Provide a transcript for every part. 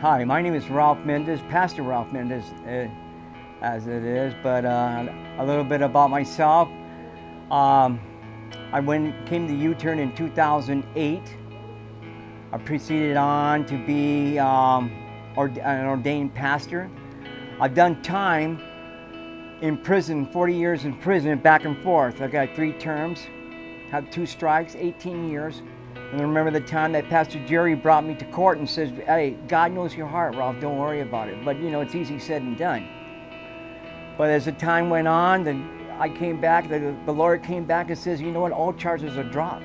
Hi, my name is Ralph Mendez, Pastor Ralph Mendez, as it is, but a little bit about myself. I came to U-Turn in 2008. I proceeded on to be an ordained pastor. I've done time in prison, 40 years in prison, back and forth. I got 3 terms, had 2 strikes, 18 years. And I remember the time that Pastor Jerry brought me to court and says, "Hey, God knows your heart, Ralph, don't worry about it." But you know, it's easy said and done. But as the time went on, I came back, the Lord came back and says, "You know what, all charges are dropped."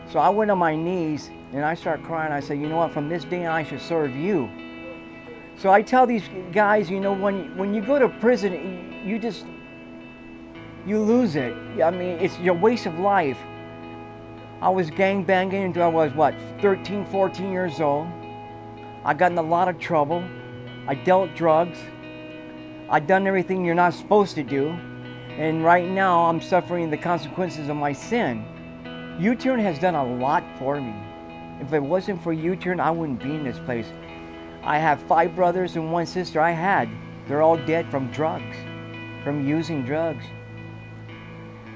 So I went on my knees and I started crying. I said, "You know what, from this day on I should serve you." So I tell these guys, you know, when you go to prison, you lose it. I mean, it's a waste of life. I was gang banging until I was, 13, 14 years old. I got in a lot of trouble. I dealt drugs. I done everything you're not supposed to do. And right now, I'm suffering the consequences of my sin. U-Turn has done a lot for me. If it wasn't for U-Turn, I wouldn't be in this place. I have 5 brothers and 1 sister. They're all dead from drugs, from using drugs.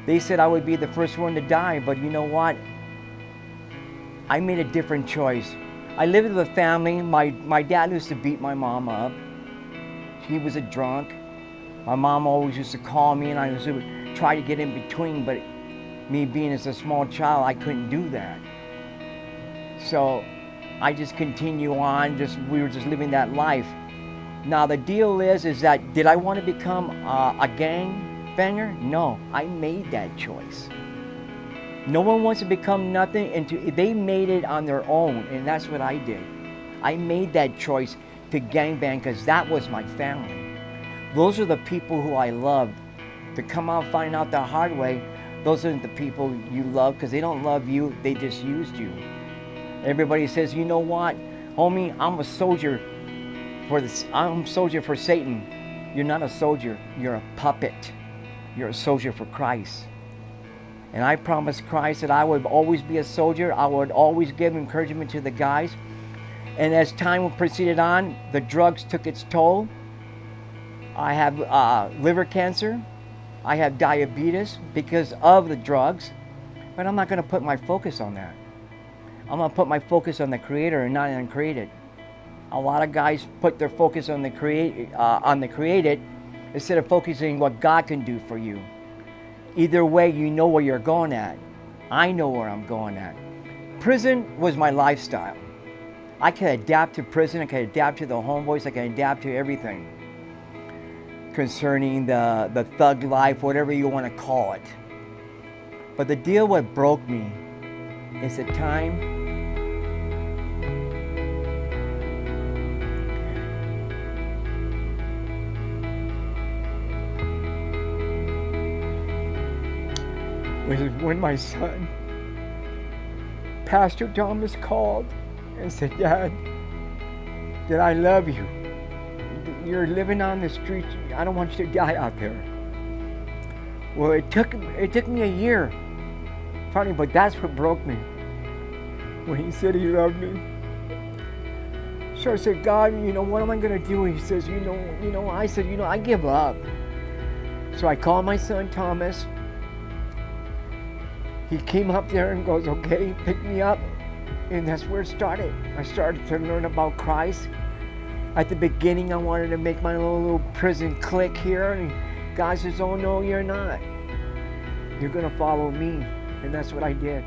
They said I would be the first one to die, but you know what? I made a different choice. I lived with a family. My dad used to beat my mom up. He was a drunk. My mom always used to call me and I used to try to get in between, but me being as a small child, I couldn't do that. So I just continue on, we were just living that life. Now the deal is that, did I want to become a gang banger? No, I made that choice. No one wants to become nothing, they made it on their own, and that's what I did. I made that choice to gangbang because that was my family. Those are the people who I loved. To come out finding out the hard way, those aren't the people you love because they don't love you, they just used you. Everybody says, "You know what, homie, I'm a soldier for Satan." You're not a soldier, you're a puppet. You're a soldier for Christ. And I promised Christ that I would always be a soldier. I would always give encouragement to the guys. And as time proceeded on, the drugs took its toll. I have liver cancer. I have diabetes because of the drugs. But I'm not going to put my focus on that. I'm going to put my focus on the Creator and not on the created. A lot of guys put their focus on the created instead of focusing what God can do for you. Either way, you know where you're going at. I know where I'm going at. Prison was my lifestyle. I could adapt to prison, I could adapt to the homeboys, I could adapt to everything concerning the thug life, whatever you want to call it. But the deal what broke me is the time was when my son, Pastor Thomas, called and said, "Dad, that I love you. You're living on the streets. I don't want you to die out there." Well, it took me a year. Funny, but that's what broke me. When he said he loved me. So I said, "God, you know, what am I going to do?" He says, I said, I give up. So I called my son Thomas. He came up there and goes, "Okay," picked me up. And that's where it started. I started to learn about Christ. At the beginning, I wanted to make my own little prison clique here. And God says, "Oh no, you're not. You're going to follow me." And that's what I did.